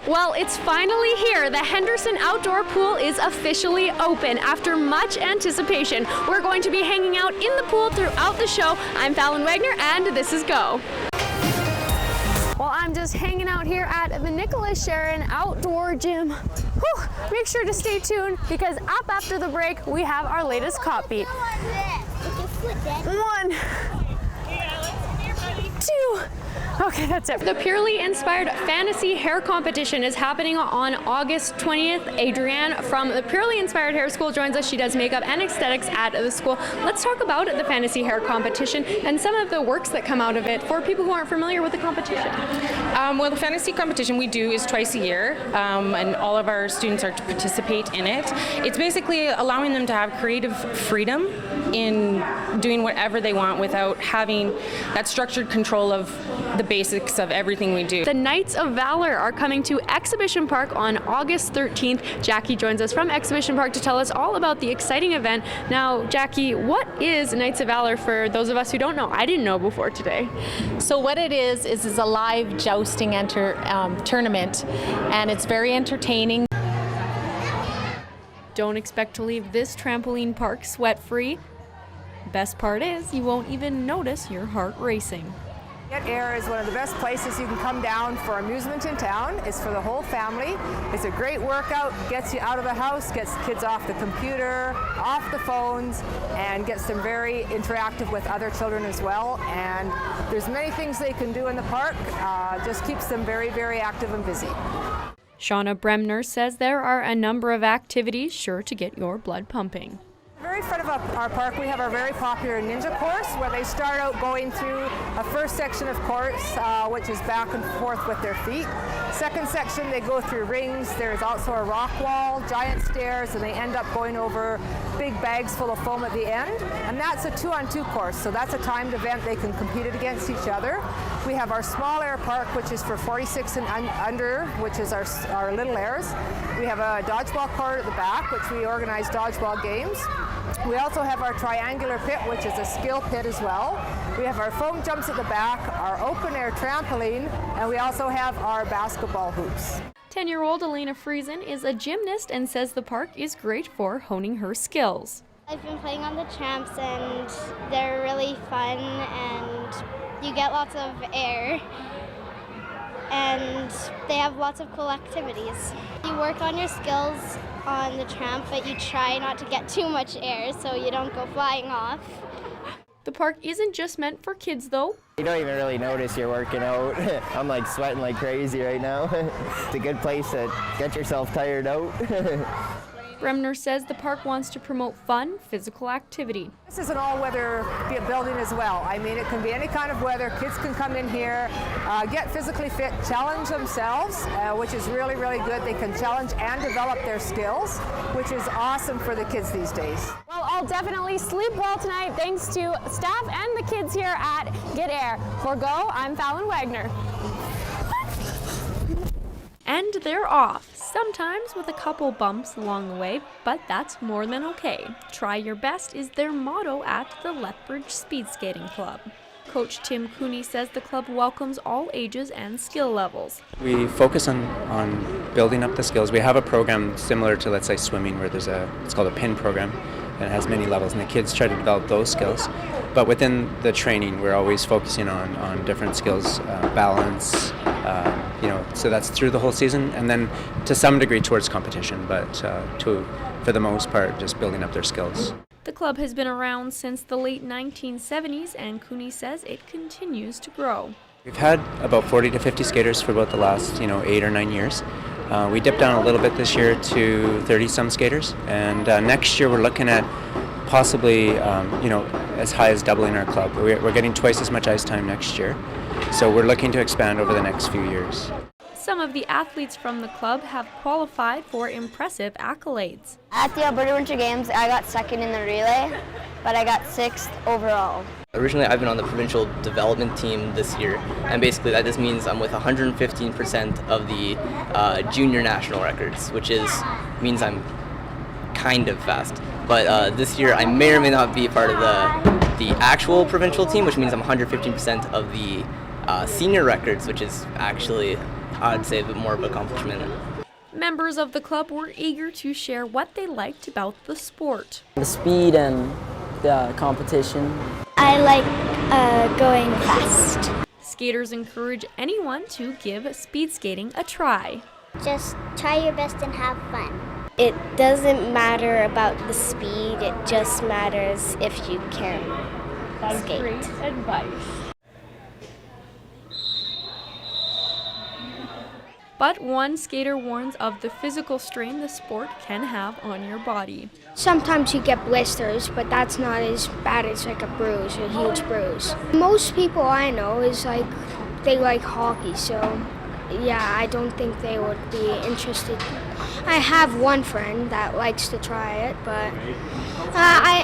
Well, it's finally here. The Henderson Outdoor Pool is officially open after much anticipation. We're going to be hanging out in the pool throughout the show. I'm Falon Wagner, and this is Go. Well, I'm just hanging out here at the Nicholas Sharon Outdoor Gym. Whew, make sure to stay tuned because up after the break, we have our latest cop beat. 1, 2. Okay, that's it. The Purely Inspired Fantasy Hair Competition is happening on August 20th. Adrienne from the Purely Inspired Hair School joins us. She does makeup and aesthetics at the school. Let's talk about the Fantasy Hair Competition and some of the works that come out of it for people who aren't familiar with the competition. Well, the fantasy competition we do is twice a year, and all of our students are to participate in it. It's basically allowing them to have creative freedom in doing whatever they want without having that structured control of the basics of everything we do. The Knights of Valor are coming to Exhibition Park on August 13th. Jackie joins us from Exhibition Park to tell us all about the exciting event. Now, Jackie, what is Knights of Valor for those of us who don't know? I didn't know before today. So what it is a live jousting tournament, and it's very entertaining. Don't expect to leave this trampoline park sweat-free. Best part is you won't even notice your heart racing. Get Air is one of the best places you can come down for amusement in town. It's for the whole family. It's a great workout, gets you out of the house, gets kids off the computer, off the phones, and gets them very interactive with other children as well. And there's many things they can do in the park, just keeps them very, very active and busy. Shauna Bremner says there are a number of activities sure to get your blood pumping. Very front of our park, we have our very popular ninja course where they start out going through a first section of course, which is back and forth with their feet. Second section, they go through rings. There's also a rock wall, giant stairs, and they end up going over big bags full of foam at the end. And that's a 2-on-2 course, so that's a timed event. They can compete it against each other. We have our small air park, which is for 46 and under, which is our little airs. We have a dodgeball court at the back, which we organize dodgeball games. We also have our triangular pit, which is a skill pit as well. We have our foam jumps at the back, our open air trampoline, and we also have our basketball hoops. 10-year-old Elena Friesen is a gymnast and says the park is great for honing her skills. I've been playing on the tramps and they're really fun and you get lots of air and they have lots of cool activities. You work on your skills on the tramp, but you try not to get too much air so you don't go flying off. The park isn't just meant for kids though. You don't even really notice you're working out. I'm like sweating like crazy right now. It's a good place to get yourself tired out. Bremner says the park wants to promote fun, physical activity. This is an all-weather building as well. I mean, it can be any kind of weather. Kids can come in here, get physically fit, challenge themselves, which is really, really good. They can challenge and develop their skills, which is awesome for the kids these days. Well, I'll definitely sleep well tonight thanks to staff and the kids here at Get Air. For Go, I'm Falon Wagner. And they're off, sometimes with a couple bumps along the way, but that's more than okay. Try your best is their motto at the Lethbridge Speed Skating Club. Coach Tim Cooney says the club welcomes all ages and skill levels. We focus on building up the skills. We have a program similar to, let's say, swimming, where it's called a PIN program, and it has many levels, and the kids try to develop those skills. But within the training, we're always focusing on different skills, balance, so that's through the whole season, and then to some degree towards competition, but for the most part, just building up their skills. The club has been around since the late 1970s, and Cooney says it continues to grow. We've had about 40 to 50 skaters for about the last 8 or 9 years. We dipped down a little bit this year to 30-some skaters, and next year we're looking at possibly as high as doubling our club. We're getting twice as much ice time next year, so we're looking to expand over the next few years. Some of the athletes from the club have qualified for impressive accolades. At the Alberta Winter Games, I got second in the relay, but I got 6th overall. Originally, I've been on the provincial development team this year, and basically that just means I'm with 115% of the junior national records, which means I'm kind of fast. But this year, I may or may not be part of the actual provincial team, which means I'm 115% of the senior records, which is actually I'd say more of an accomplishment. Members of the club were eager to share what they liked about the sport. The speed and the competition. I like going fast. Skaters encourage anyone to give speed skating a try. Just try your best and have fun. It doesn't matter about the speed, it just matters if you can skate. Great advice. But one skater warns of the physical strain the sport can have on your body. Sometimes you get blisters, but that's not as bad as like a bruise, a huge bruise. Most people I know they like hockey, so yeah, I don't think they would be interested. I have one friend that likes to try it, but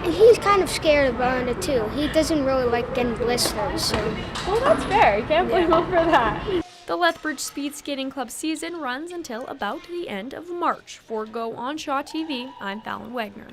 he's kind of scared about it too. He doesn't really like getting blisters. So. Well, that's fair. I can't blame him for that. The Lethbridge Speed Skating Club season runs until about the end of March. For Go on Shaw TV, I'm Falon Wagner.